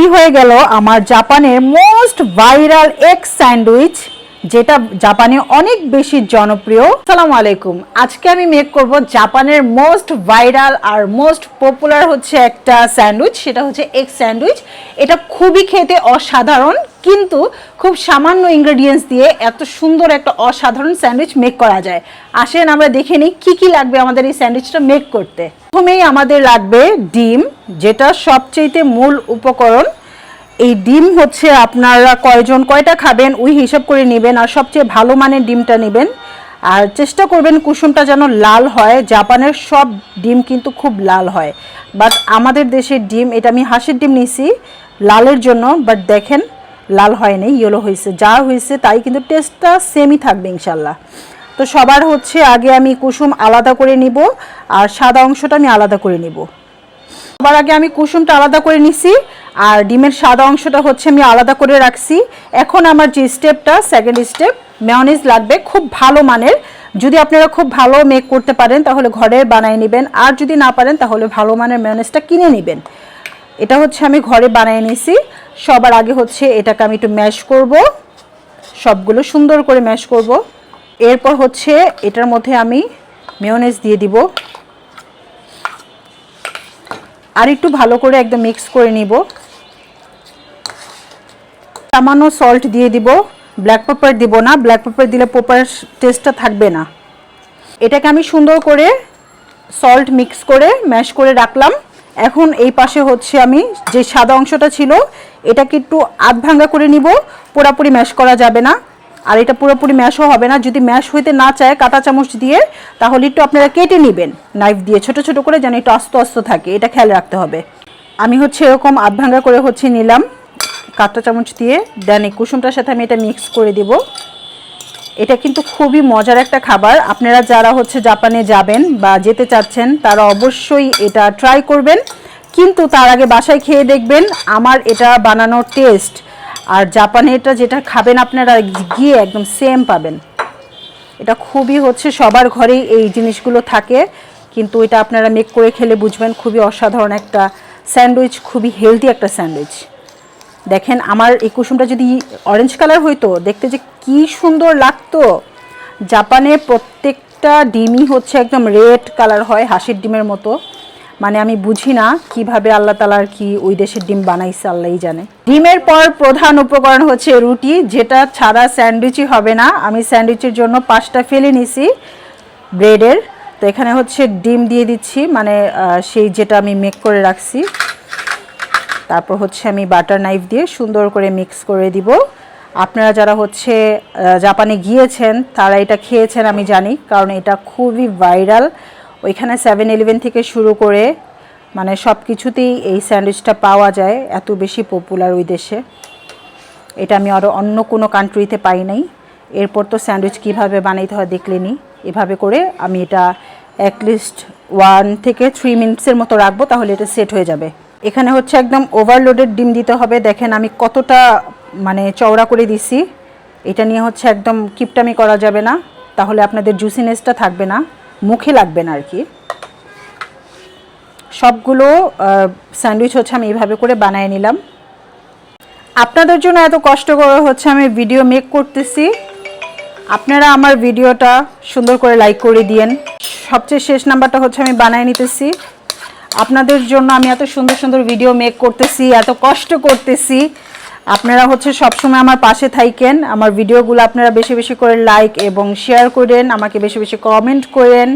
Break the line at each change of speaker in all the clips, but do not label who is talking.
এই হয়ে গেল আমার জাপানের মোস্ট ভাইরাল এগ স্যান্ডউইচ, যেটা জাপানে অনেক বেশি জনপ্রিয়। আসসালামু আলাইকুম। আজকে আমি মেক করব জাপানের মোস্ট ভাইরাল আর মোস্ট পপুলার হচ্ছে একটা স্যান্ডউইচ, সেটা হচ্ছে এগ স্যান্ডউইচ। এটা খুবই খেতে অসাধারণ, কিন্তু খুব সামান্য ইনগ্রেডিয়েন্টস দিয়ে এত সুন্দর একটা অসাধারণ স্যান্ডউইচ মেক করা যায়। আসেন আমরা দেখে নিই কি কি লাগবে আমাদের এই স্যান্ডউইচটা মেক করতে। প্রথমেই আমাদের লাগবে ডিম, যেটা সবচেয়ে মূল উপকরণ। এই ডিম হচ্ছে আপনারা কয়টা খাবেন ওই হিসাব করে নেবেন, আর সবচেয়ে ভালো মানের ডিমটা নেবেন। আর চেষ্টা করবেন কুসুমটা যেন লাল হয়। জাপানের সব ডিম কিন্তু খুব লাল হয়, বাট আমাদের দেশের ডিম, এটা আমি হাঁসের ডিম নিছি লালের জন্য, বাট দেখেন লাল হয়নি, ইয়েলো হয়েছে। যা হয়েছে তাই, কিন্তু টেস্টটা সেমই থাকবে ইনশাল্লাহ। তো সবার হচ্ছে আগে আমি কুসুম আলাদা করে নিব, আর সাদা অংশটা আমি আলাদা করে নিব। সবার আগে আমি কুসুমটা আলাদা করে নিছি, আর ডিমের সাদা অংশটা হচ্ছে আমি আলাদা করে রাখছি। এখন আমার যে স্টেপটা, সেকেন্ড স্টেপ, মেয়োনিজ লাগবে খুব ভালো মানের। যদি আপনারা খুব ভালো মেক করতে পারেন তাহলে ঘরে বানিয়ে নেবেন, আর যদি না পারেন তাহলে ভালো মানের মেয়োনিজটা কিনে নেবেন। এটা হচ্ছে আমি ঘরে বানিয়ে নিছি। সবার আগে হচ্ছে এটাকে আমি একটু ম্যাশ করব, সবগুলো সুন্দর করে ম্যাশ করব। এরপর হচ্ছে এটার মধ্যে আমি মেয়োনিজ দিয়ে দিব, আর একটু ভালো করে একদম মিক্স করে নিব। সামান্য সল্ট দিয়ে দিব, ব্ল্যাক পেপার দিব না, ব্ল্যাক পেপার দিলে পেপার টেস্টটা থাকবে না। এটাকে আমি সুন্দর করে সল্ট মিক্স করে ম্যাশ করে রাখলাম। এখন এই পাশে হচ্ছে আমি যে সাদা অংশটা ছিল এটাকে একটু আধ ভাঙ্গা করে নিব, পুরোপুরি ম্যাশ করা যাবে না, আর এটা পুরোপুরি ম্যাশও হবে না। যদি ম্যাশ হইতে না চায় কাঁটা চামচ দিয়ে, তাহলে একটু আপনারা কেটে নেবেন নাইফ দিয়ে, ছোট ছোট করে, যেন একটু আস্তে আস্তে থাকে, এটা খেয়াল রাখতে হবে। আমি হচ্ছে এরকম আধ ভাঙ্গা করে হচ্ছে নিলাম কাঁটা চামচ দিয়ে। দেন এই কুসুমটার সাথে আমি এটা মিক্স করে দিব। এটা কিন্তু খুবই মজার একটা খাবার। আপনারা যারা হচ্ছে জাপানে যাবেন বা যেতে চাচ্ছেন তারা অবশ্যই এটা ট্রাই করবেন, কিন্তু তার আগে বাসায় খেয়ে দেখবেন আমার এটা বানানোর টেস্ট আর জাপানে এটা যেটা খাবেন আপনারা গিয়ে একদম সেম পাবেন। এটা খুবই হচ্ছে সবার ঘরেই এই জিনিসগুলো থাকে, কিন্তু এটা আপনারা মেক করে খেলে বুঝবেন খুবই অসাধারণ একটা স্যান্ডউইচ, খুবই হেলদি একটা স্যান্ডউইচ। দেখেন আমার এই কুসুমটা যদি অরেঞ্জ কালার হইতো, দেখতে যে কি সুন্দর লাগতো। জাপানে প্রত্যেকটা ডিমই হচ্ছে একদম রেড কালার হয়, হাঁসের ডিমের মতো। মানে আমি বুঝি না কিভাবে আল্লাহ তাআলা কি ওই দেশের ডিম বানাইছে, আল্লাহই জানে। ডিমের পর প্রধান উপকরণ হচ্ছে রুটি, যেটা ছাড়া স্যান্ডউইচই হবে না। আমি স্যান্ডউইচের জন্য 5টা ফেলে নিছি ব্রেডের। তো এখানে হচ্ছে ডিম দিয়ে দিচ্ছি, মানে সেই যেটা আমি মেক করে রাখছি। তারপর হচ্ছে আমি বাটার নাইফ দিয়ে সুন্দর করে মিক্স করে দিব। আপনারা যারা হচ্ছে জাপানে গিয়েছেন তারা এটা খেয়েছেন আমি জানি, কারণ এটা খুবই ভাইরাল। ওইখানে 7-Eleven থেকে শুরু করে মানে সব কিছুতেই এই স্যান্ডউইচটা পাওয়া যায়, এত বেশি পপুলার ওই দেশে। এটা আমি আরও অন্য কোনো কান্ট্রিতে পাই নাই। এরপর তো স্যান্ডউইচ কীভাবে বানাইতে হয় দেখলেনি। এভাবে করে আমি এটা অ্যাটলিস্ট 1 থেকে 3 মিনিটসের মতো রাখবো, তাহলে এটা সেট হয়ে যাবে। এখানে হচ্ছে একদম ওভারলোডেড ডিম দিতে হবে। দেখেন আমি কতটা মানে চওড়া করে দিছি। এটা নিয়ে হচ্ছে একদম কিপটামি করা যাবে না, তাহলে আপনাদের জুসিনেসটা থাকবে না, মুখে লাগবে না আর কি। সবগুলো স্যান্ডউইচ হচ্ছে আমি এইভাবে করে বানিয়ে নিলাম। আপনাদের জন্য এত কষ্ট করে হচ্ছে আমি ভিডিও মেক করতেছি, আপনারা আমার ভিডিওটা সুন্দর করে লাইক করে দিয়েন। সবচেয়ে শেষ নাম্বারটা হচ্ছে আমি বানিয়ে নিতেছি আপনাদের জন্য। আমি এত সুন্দর সুন্দর ভিডিও মেক করতেছি, এত কষ্ট করতেছি, আপনারা হচ্ছে সবসময় আমার পাশে থাকেন। আমার ভিডিওগুলো আপনারা বেশি বেশি করে লাইক এবং শেয়ার করেন, আমাকে বেশি বেশি কমেন্ট করেন,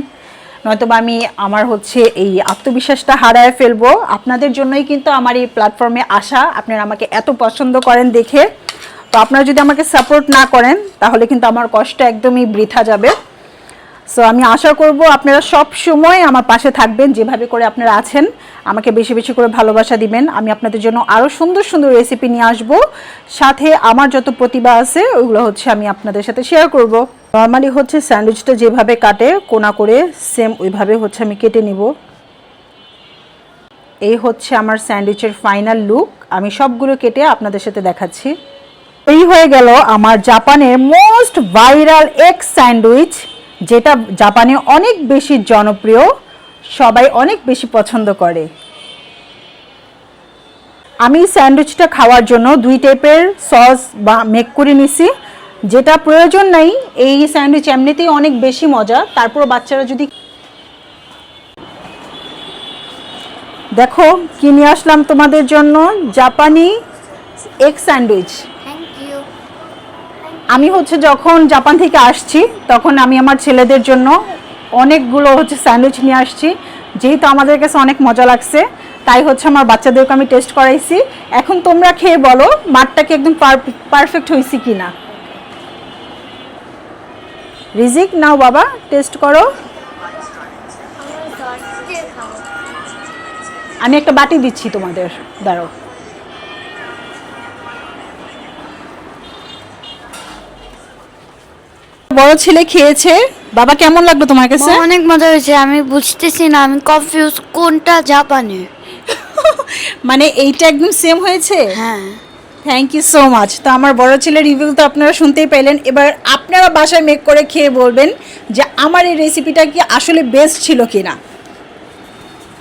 নয়তো আমি আমার হচ্ছে এই আত্মবিশ্বাসটা হারায় ফেলবো। আপনাদের জন্যই কিন্তু আমার এই প্ল্যাটফর্মে আসা, আপনারা আমাকে এত পছন্দ করেন দেখে। তো আপনারা যদি আমাকে সাপোর্ট না করেন তাহলে কিন্তু আমার কষ্ট একদমই বৃথা যাবে। সো আমি আশা করব আপনারা সব সময় আমার পাশে থাকবেন, যেভাবে করে আপনারা আছেন, আমাকে বেশি বেশি করে ভালোবাসা দিবেন। আমি আপনাদের জন্য আরও সুন্দর সুন্দর রেসিপি নিয়ে আসব, সাথে আমার যত প্রতিভা আছে ওইগুলো হচ্ছে আমি আপনাদের সাথে শেয়ার করব। নর্মালি হচ্ছে স্যান্ডউইচটা যেভাবে কাটে কোনা করে, সেম ওইভাবে হচ্ছে আমি কেটে নিব। এই হচ্ছে আমার স্যান্ডউইচের ফাইনাল লুক। আমি সবগুলো কেটে আপনাদের সাথে দেখাচ্ছি। এই হয়ে গেল আমার জাপানের মোস্ট ভাইরাল এগ স্যান্ডউইচ, যেটা জাপানে অনেক বেশি জনপ্রিয়, সবাই অনেক বেশি পছন্দ করে। আমি স্যান্ডউইচটা খাওয়ার জন্য 2 টাইপের সস বা মেক করে নিছি। যেটা প্রয়োজন নাই, এই স্যান্ডউইচ এমনিতেই অনেক বেশি মজা, তারপর বাচ্চারা যদি দেখো কি নিয়ে আসলাম তোমাদের জন্য, জাপানি এগ স্যান্ডউইচ।
Thank you.
আমি হচ্ছে যখন জাপান থেকে আসছি তখন আমি আমার ছেলেদের জন্য অনেকগুলো হচ্ছে স্যান্ডউইচ নিয়ে আসছি, যেহেতু আমাদের কাছে অনেক মজা লাগছে তাই হচ্ছে আমার বাচ্চাদেরকে আমি টেস্ট করাইছি। এখন তোমরা খেয়ে বলো মাঠটা কি একদম পারফেক্ট হয়েছে কি না। রিজিক নাও বাবা, টেস্ট করো।
আমার সস দিয়ে খাবো।
আমি একটা বাটি দিচ্ছি তোমাদের, দাঁড়াও। বড় ছেলে খেয়েছে, বাবা কেমন লাগলো তোমার কাছে?
অনেক মজা হয়েছে, আমি বুঝতেছি না, আমি কনফিউজ কোনটা জাপানি।
মানে এইটা একদম সেম হয়েছে।
হ্যাঁ।
Thank you so much. তো আমার বড় ছেলের রিভিউ তো আপনারা শুনতেই পাইলেন। এবার আপনারা বাসায় মেক করে খেয়ে বলবেন যে আমার এই রেসিপিটা কি আসলে বেস্ট ছিল কিনা।